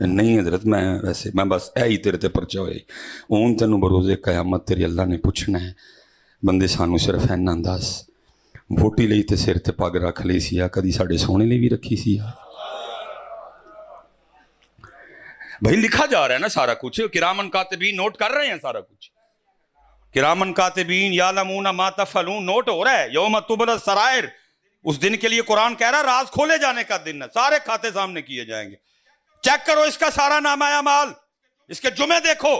نہیں حضرت میں ویسے میں بس اے ہی تیرے تے پرچا ہوئے اون تینوں بروزے قیامت تیری اللہ نے پوچھنا ہے بندے سانو صرف اینا انداز ووٹی لئی تے سر تے پگ رکھ لئی سی کدی ساڈے سونے لئی بھی رکھی سی بھائی لکھا جا رہا ہے نا سارا کچھ کرامن کاتبین نوٹ کر رہے ہیں سارا کچھ کرامن کاتبین یعلمون ما تفعلون نوٹ ہو رہا ہے یوم تبلی السرائر اس دن کے لیے قرآن کہہ رہا ہے راز کھولے جانے کا دن ہے سارے کھاتے سامنے کیے جائیں گے چیک کرو اس کا سارا نامہ اعمال اس کے جمعے دیکھو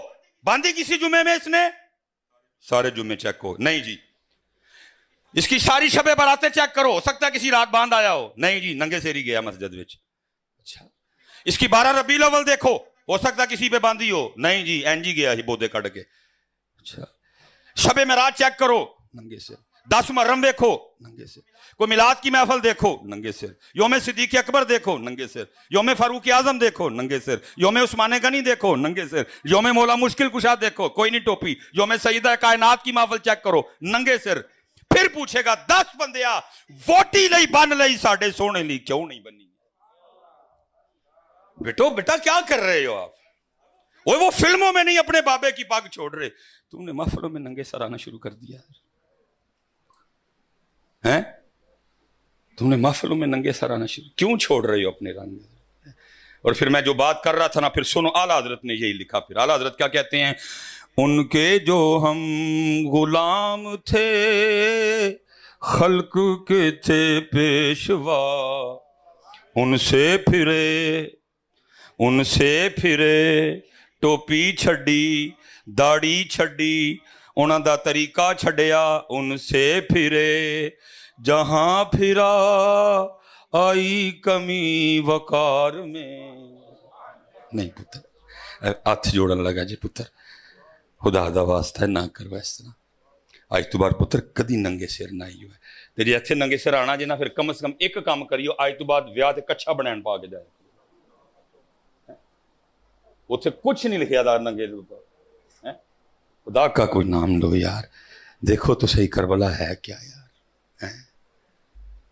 باندھی کسی جمعے میں اس نے سارے جمعے چیک ہو نہیں جی اس کی ساری شب براتیں چیک کرو ہو سکتا ہے کسی رات باندھ آیا ہو نہیں جی ننگے سیری گیا مسجد وچ اچھا اس کی 12 ربیع الاول دیکھو ہو سکتا ہے کسی پہ باندھی ہو نہیں جی این جی گیا ہی بودے کٹ کے اچھا شب معراج چیک کرو ننگے سے 10 محرم دیکھو ننگے سے کوئی میلاد کی محفل دیکھو ننگے سر یوم صدیق اکبر دیکھو ننگے سر یوم فاروق اعظم دیکھو ننگے سر یوم عثمان غنی دیکھو ننگے سر یوم مولا مشکل کشا دیکھو کوئی نہیں ٹوپی یوم سیدہ کائنات کی محفل چیک کرو ننگے سر پھر پوچھے گا 10 بندیا ووٹی لئی بن لئی ساڈے سونے لی کیوں نہیں بنی بیٹا کیا کر رہے ہو آپ وہ فلموں میں نہیں اپنے بابے کی پاگ چھوڑ رہے تم نے محفلوں میں ننگے سر آنا شروع کر دیا ہے تم نے محفلوں میں ننگے سر آنا شروع کیوں چھوڑ رہے ہو اپنے رنگ اور پھر میں جو بات کر رہا تھا نا پھر سنو اعلیٰ حضرت نے یہی لکھا پھر اعلیٰ حضرت کیا کہتے ہیں ان کے جو ہم غلام تھے خلق کے تھے پیشوا ان سے پھرے ٹوپی چھڈی داڑھی چھڈی انہاں دا طریقہ چھڈیا ان سے پھرے جہاں پھرا آئی کمی وقار میں نہیں پتر ہاتھ جوڑن لگا جی پتر خدا دا واسطہ ہے نہ کرو اس طرح آج تو بار پتر کدی ننگے سر نہ ہی ہوئے تیری اتھے ننگے سر آنا جی نا پھر کم از کم ایک کام کریو آج تو بعد ویاہ تے کچھا بنین پا کے جائے اتھے کچھ نہیں لکھیا دار ننگے دے خدا کا کوئی نام لو یار دیکھو تو صحیح کربلا ہے کیا یار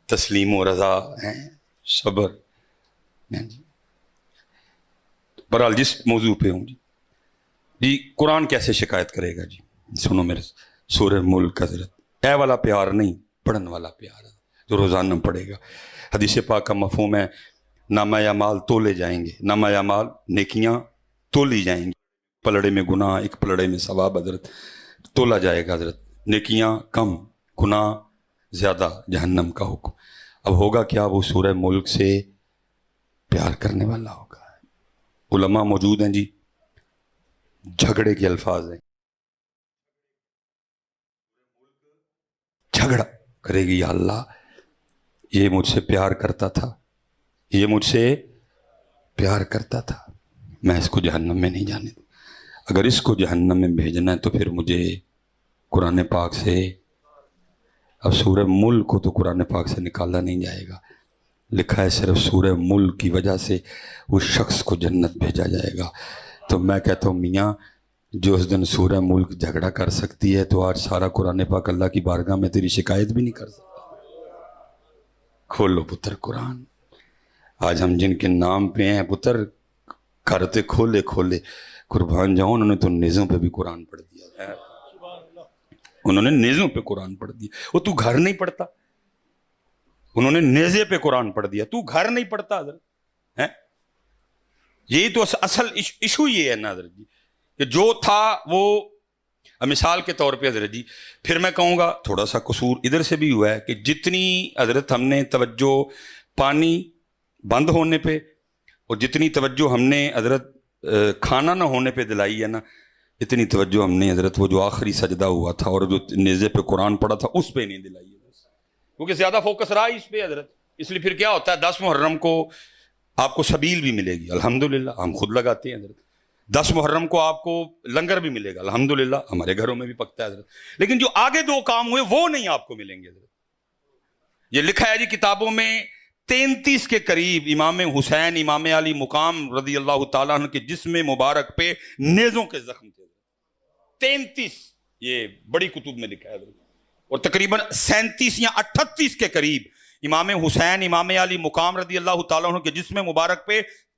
تسلیم و رضا صبر جی برحال جس موضوع پہ ہوں جی قرآن کیسے شکایت کرے گا جی سنو میرے سورہ ملک حضرت اے والا پیار نہیں پڑھن والا پیار جو روزانہ پڑھے گا حدیث پاک کا مفہوم ہے نامہ اعمال تولے جائیں گے نامہ اعمال نیکیاں تولی جائیں گی پلڑے میں گناہ ایک پلڑے میں ثواب حضرت تولا جائے گا حضرت نیکیاں کم گناہ زیادہ جہنم کا حکم اب ہوگا کیا وہ سورہ ملک سے پیار کرنے والا ہوگا علماء موجود ہیں جی جھگڑے کے الفاظ ہیں جھگڑا کرے گی یا اللہ یہ مجھ سے پیار کرتا تھا یہ مجھ سے پیار کرتا تھا میں اس کو جہنم میں نہیں جانے دوں اگر اس کو جہنم میں بھیجنا ہے تو پھر مجھے قرآن پاک سے اب سورہ ملک کو تو قرآن پاک سے نکالا نہیں جائے گا لکھا ہے صرف سورہ ملک کی وجہ سے اس شخص کو جنت بھیجا جائے گا تو میں کہتا ہوں میاں جو اس دن سورہ ملک جھگڑا کر سکتی ہے تو آج سارا قرآن پاک اللہ کی بارگاہ میں تیری شکایت بھی نہیں کر سکتا کھولو پتر قرآن آج ہم جن کے نام پہ ہیں پتر کرتے کھولے قربان جاؤں انہوں نے تو نیزوں پہ بھی قرآن پڑھ دیا انہوں نے نیزوں پہ قرآن پڑھ دیا وہ تو گھر نہیں پڑھتا انہوں نے نیزے پہ قرآن پڑھ دیا تو گھر نہیں پڑھتا حضرت یہی تو اصل ایشو یہ ہے نا حضرت جی کہ جو تھا وہ مثال کے طور پہ حضرت جی پھر میں کہوں گا تھوڑا سا قصور ادھر سے بھی ہوا ہے کہ جتنی حضرت ہم نے توجہ پانی بند ہونے پہ اور جتنی توجہ ہم نے حضرت کھانا نہ ہونے پہ دلائی ہے نا اتنی توجہ ہم نے حضرت وہ جو آخری سجدہ ہوا تھا اور جو نیزے پہ قرآن پڑھا تھا اس پہ نہیں دلائی ہے کیونکہ زیادہ فوکس رہا اس پہ حضرت اس لیے پھر کیا ہوتا ہے 10 محرم کو آپ کو سبیل بھی ملے گی الحمدللہ ہم خود لگاتے ہیں حضرت 10 محرم کو آپ کو لنگر بھی ملے گا الحمدللہ ہمارے گھروں میں بھی پکتا ہے حضرت لیکن جو آگے 2 کام ہوئے وہ نہیں آپ کو ملیں گے حضرت یہ لکھا ہے جی کتابوں میں 33 کے قریب امام حسین امام علی مقام رضی اللہ تعالیٰ عنہ کے جسم مبارک پہ نیزوں کے زخم تھے 33 یہ بڑی کتب میں لکھا ہے حضرت اور تقریباً 37 یا 38 کے قریب امام حسین امام علی مقام رضی اللہ تعالیٰ عنہ کے جسم مبارک پہ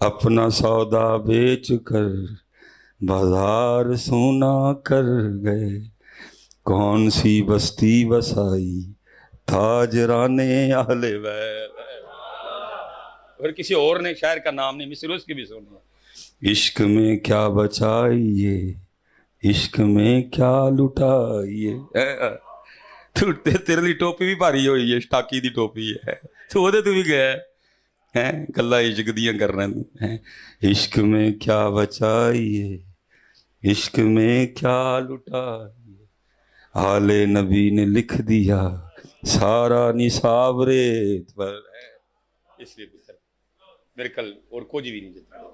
اپنا سودا بیچ کر بازار سونا کر گئے، کون سی بستی بسائی تاجران اہل بیت۔ اور کسی اور نے شاعر کا نام نہیں، مصر اس کی بھی سنی، عشق میں کیا بچائیے عشق میں کیا لٹائیے۔ تیرے لی ٹوپی بھی بھاری ہوئی ہے، سٹاکی دی ٹوپی ہے، تو وہ تو بھی گیا ہے گلا عشق دیاں کر رہے ہیں۔ عشق میں کیا بچائیے عشق میں کیا لٹائیے، آل نبی نے لکھ دیا سارا نصاب ریت پر ہے۔ اس لیے میرے کل اور کچھ بھی نہیں جاتا،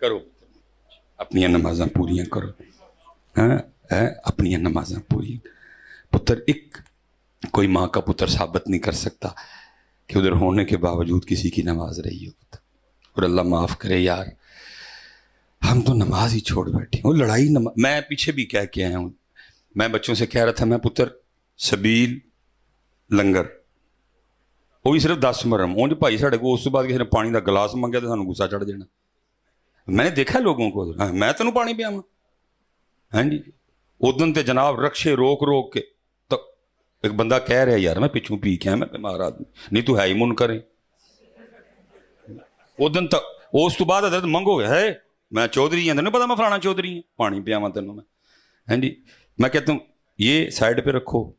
کرو اپنی نمازاں پوریاں کرو، اپنی نمازاں پوری۔ پتر ایک کوئی ماں کا پتر ثابت نہیں کر سکتا کہ ادھر ہونے کے باوجود کسی کی نماز رہی ہو پتر۔ اور اللہ معاف کرے یار، ہم تو نماز ہی چھوڑ بیٹھے، وہ لڑائی میں پیچھے بھی کہہ کے آیا ہوں، میں بچوں سے کہہ رہا تھا، میں پتر سبیل لنگر وہ بھی صرف 10 مرم، اونج بھائی ساڑھے کو اس بعد کسی نے پانی دا گلاس منگیا تو سانوں غصہ چڑھ جانا۔ میں نے دیکھا لوگوں کو، میں تینوں پانی پیاواں؟ ہاں جی، ادن تے جناب رکشے روک روک کے، تو ایک بندہ کہہ رہا ہے یار میں پچھوں پی کے آیا، میں بیمار آدمی، نہیں تو ہے ہی منکر ہے۔ ادن تک اس تو بعد حضرت منگو گے ہے میں چودھری ہوں، نہیں پتا میں فلانا چودھری ہوں، پانی پیاواں تینوں میں؟ ہاں جی، میں کہتا ہوں یہ سائڈ پہ رکھو،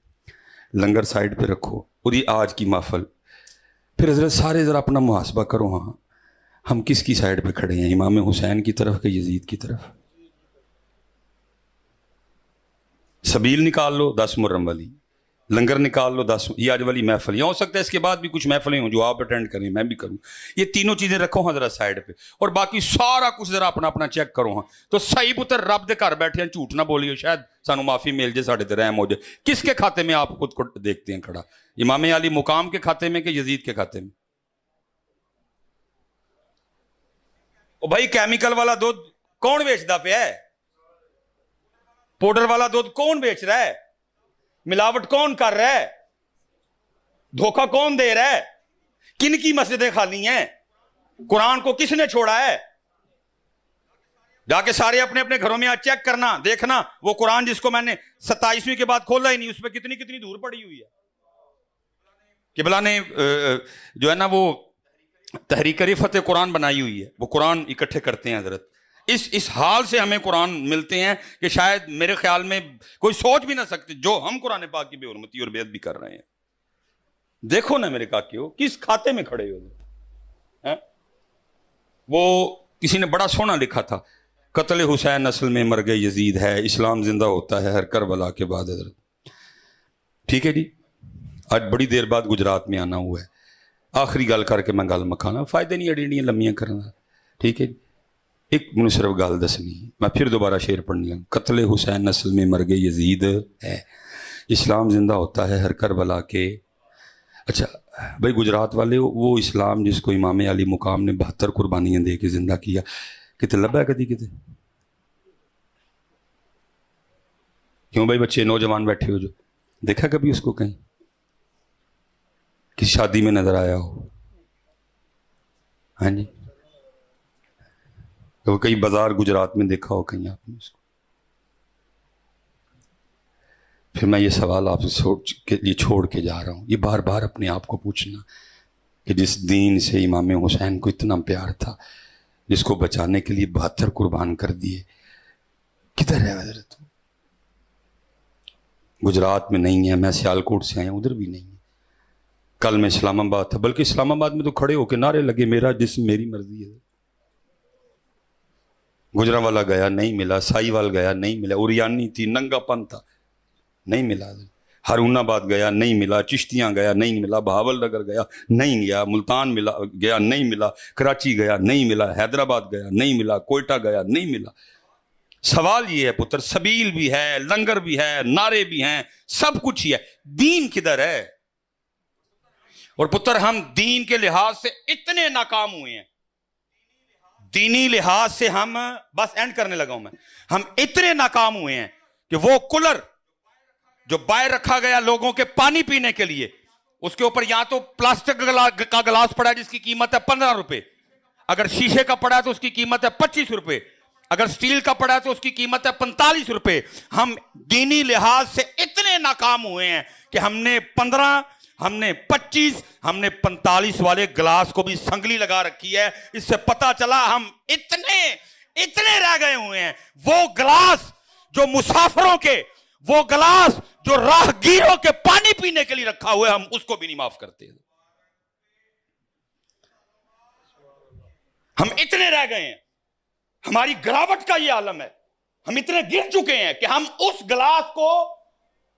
لنگر سائڈ پہ رکھو، اور یہ آج کی محفل، پھر حضرت سارے ذرا اپنا محاسبہ کرو، ہاں ہم کس کی سائڈ پہ کھڑے ہیں، امام حسین کی طرف کہ یزید کی طرف؟ سبیل نکال لو 10 محرم والی، لنگر نکال لو 10، یہ آج والی محفل، یہ ہو سکتا ہے اس کے بعد بھی کچھ محفلیں ہوں جو آپ اٹینڈ کریں، میں بھی کروں، یہ تینوں چیزیں رکھو ہاں ذرا سائڈ پہ، اور باقی سارا کچھ ذرا اپنا اپنا چیک کرو ہاں۔ تو صحیح پتر رب دے گھر بیٹھے ہیں، جھوٹ نہ بولیو، شاید سانو معافی مل جائے، ساڑھے تے رحم ہو جائے۔ کس کے کھاتے میں آپ خود کو دیکھتے ہیں کھڑا، امام علی مقام کے کھاتے میں کہ یزید کے کھاتے میں؟ او بھائی کیمیکل والا دودھ کون بیچتا پیا ہے؟ پاؤڈر والا دودھ کون بیچ رہا ہے؟ ملاوٹ کون کر رہا ہے؟ دھوکہ کون دے رہا ہے؟ کن کی مسجدیں خالی ہیں؟ قرآن کو کس نے چھوڑا ہے؟ جا کے سارے اپنے اپنے گھروں میں آج چیک کرنا، دیکھنا وہ قرآن جس کو میں نے 27ویں کے بعد کھولا ہی نہیں، اس پہ کتنی کتنی دور پڑی ہوئی ہے۔ قبلہ نے جو ہے نا وہ تحریک رفعت قرآن بنائی ہوئی ہے، وہ قرآن اکٹھے کرتے ہیں حضرت، اس حال سے ہمیں قرآن ملتے ہیں کہ شاید میرے خیال میں کوئی سوچ بھی نہ سکتے جو ہم قرآن پاک کی بے حرمتی اور بیعت بھی کر رہے ہیں۔ دیکھو نا میرے کاکیو کس کھاتے میں کھڑے ہو۔ وہ کسی نے بڑا سونا لکھا تھا، قتل حسین نسل میں مر گئے یزید ہے، اسلام زندہ ہوتا ہے ہر کربلا کے بعد حضرت۔ ٹھیک ہے جی، آج بڑی دیر بعد گجرات میں آنا ہوا ہے، آخری گل کر کے میں گل مکانا، فائدے نہیں اڑیڑیاں لمیاں کرنا، ٹھیک ہے جی۔ ایک منو صرف گل دسنی، میں پھر دوبارہ شعر پڑھنے لگا، قتل حسین نسل میں مر گئے یزید ہے، اسلام زندہ ہوتا ہے ہر کربلا کے۔ اچھا بھائی گجرات والے، وہ اسلام جس کو امام علی مقام نے 72 قربانیاں دے کے زندہ کیا، کتے لبا ہے کدی کتے؟ کیوں بھائی بچے نوجوان بیٹھے ہو جو دیکھا کبھی اس کو کہیں کسی شادی میں نظر آیا ہو؟ ہاں جی، وہ کئی بازار گجرات میں دیکھا ہو کہیں آپ نے اس کو؟ پھر میں یہ سوال آپ سے چھوڑ کے جا رہا ہوں، یہ بار بار اپنے آپ کو پوچھنا کہ جس دین سے امام حسین کو اتنا پیار تھا، جس کو بچانے کے لیے 72 قربان کر دیے، کدھر ہے حضرت؟ گجرات میں نہیں ہے، میں سیالکوٹ سے آیا ہوں، ادھر بھی نہیں ہے۔ کل میں اسلام آباد تھا، بلکہ اسلام آباد میں تو کھڑے ہو کے نعرے لگے میرا جسم میری مرضی ہے۔ گجرانوالا گیا نہیں ملا، سائی وال گیا نہیں ملا، اوریانی تھی، ننگا پن تھا نہیں ملا، ہارون آباد گیا نہیں ملا، چشتیاں گیا نہیں ملا، بہاول نگر گیا نہیں گیا، ملتان گیا نہیں ملا، کراچی گیا نہیں ملا، حیدرآباد گیا نہیں ملا، کوئٹہ گیا نہیں ملا۔ سوال یہ ہے پتر، سبیل بھی ہے، لنگر بھی ہے، نعرے بھی ہیں، سب کچھ ہی ہے، دین کدھر ہے؟ اور پتر ہم دین کے لحاظ سے اتنے ناکام ہوئے ہیں، دینی لحاظ سے ہم، بس اینڈ کرنے لگا ہوں میں، ہم اتنے ناکام ہوئے ہیں کہ وہ کولر جو باہر رکھا گیا لوگوں کے پانی پینے کے لیے، اس کے اوپر یا تو پلاسٹک کا گلاس پڑا ہے جس کی قیمت ہے 15 روپے، اگر شیشے کا پڑا ہے تو اس کی قیمت ہے 25 روپے, اگر سٹیل کا پڑا ہے تو اس کی قیمت ہے 45 روپے. ہم دینی لحاظ سے اتنے ناکام ہوئے ہیں کہ ہم نے 15, ہم نے 25, ہم نے 45 والے گلاس کو بھی سنگلی لگا رکھی ہے. اس سے پتا چلا ہم اتنے رہ گئے ہوئے ہیں. وہ گلاس جو مسافروں کے, وہ گلاس جو راہگیروں کے پانی پینے کے لیے رکھا ہوا ہے, ہم اس کو بھی نہیں معاف کرتے. ہم اتنے رہ گئے ہیں, ہماری گراوٹ کا یہ عالم ہے. ہم اتنے گر چکے ہیں کہ ہم اس گلاس کو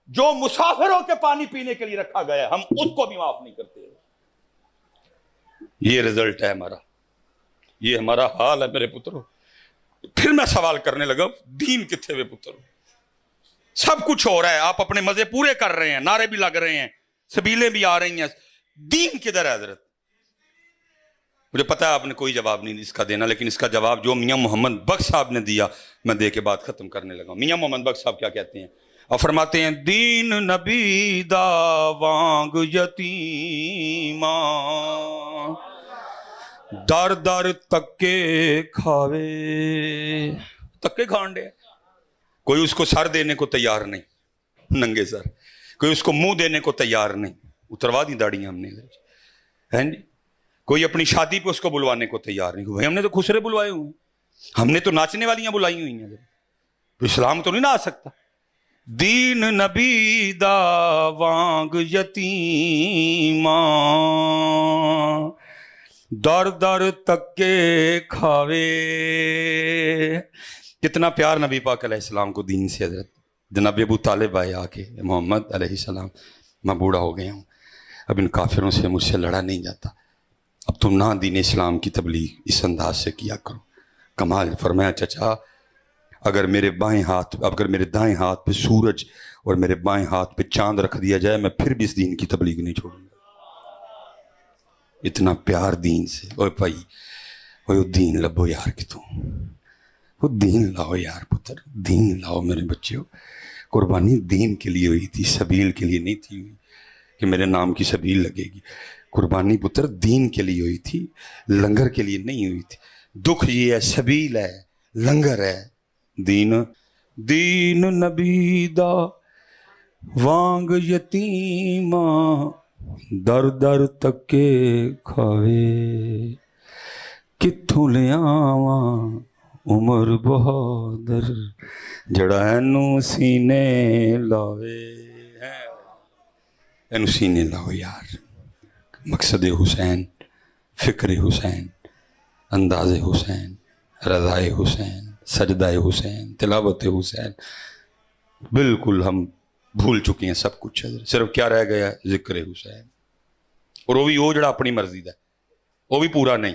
جو مسافروں کے پانی پینے کے لیے رکھا گیا ہے, ہم اس کو بھی معاف نہیں کرتے. یہ رزلٹ ہے ہمارا, یہ ہمارا حال ہے میرے پترو. پھر میں سوال کرنے لگا, دین کتنے ہوئے پترو؟ سب کچھ ہو رہا ہے, آپ اپنے مزے پورے کر رہے ہیں, نعرے بھی لگ رہے ہیں, سبیلیں بھی آ رہی ہیں, دین کدھر ہے حضرت؟ مجھے پتا ہے آپ نے کوئی جواب نہیں اس کا دینا, لیکن اس کا جواب جو میاں محمد بخش صاحب نے دیا میں دے کے بعد ختم کرنے لگا. میاں محمد بخش صاحب کیا کہتے ہیں؟ اور فرماتے ہیں, دین نبی دا وانگ یتیماں در در تکے کھاوے. تکے کھانڈے, کوئی اس کو سر دینے کو تیار نہیں, ننگے سر, کوئی اس کو منہ دینے کو تیار نہیں. اتروا دی داڑیاں ہم نے ہیں جی. کوئی اپنی شادی پہ اس کو بلوانے کو تیار نہیں. بھائی ہم نے تو خسرے بلوائے ہوئے ہیں, ہم نے تو ناچنے والیاں بلائی ہوئی ہیں. تو اسلام تو نہیں نہ آ سکتا. دین نبی دا وانگ یتیماں در در تکے کھاوے. کتنا پیار نبی پاک علیہ السلام کو دین سے. حضرت جناب ابو طالب آئے آ کے, محمد علیہ السلام میں بوڑھا ہو گیا ہوں, اب ان کافروں سے مجھ سے لڑا نہیں جاتا, اب تم نہ دین اسلام کی تبلیغ اس انداز سے کیا کرو. کمال فرمایا, چچا اگر میرے دائیں ہاتھ پہ سورج اور میرے بائیں ہاتھ پہ چاند رکھ دیا جائے, میں پھر بھی اس دین کی تبلیغ نہیں چھوڑوں گا. اتنا پیار دین سے. اوے بھائی, وہ دین لبو یار کی تو, وہ دین لاؤ یار پتر, دین لاؤ میرے بچیوں. قربانی دین کے لیے ہوئی تھی, سبیل کے لیے نہیں تھی ہوئی کہ میرے نام کی سبیل لگے گی. قربانی پتر دین کے لیے ہوئی تھی, لنگر کے لیے نہیں ہوئی تھی. دکھ یہ ہے, سبیل ہے, لنگر ہے. دین نبی دا وانگ یتیماں در در تکے کھاوے. کتھوں لے آواں عمر بہادر جڑا اینو سینے لاوے. اینو سینے لاؤ یار. مقصد حسین, فکر حسین, انداز حسین, رضائے حسین, سجدہ حسین, تلاوت حسین, بالکل ہم بھول چکے ہیں سب کچھ. صرف کیا رہ گیا؟ ذکر حسین. اور وہ بھی وہ جڑا اپنی مرضی دا, وہ بھی پورا نہیں.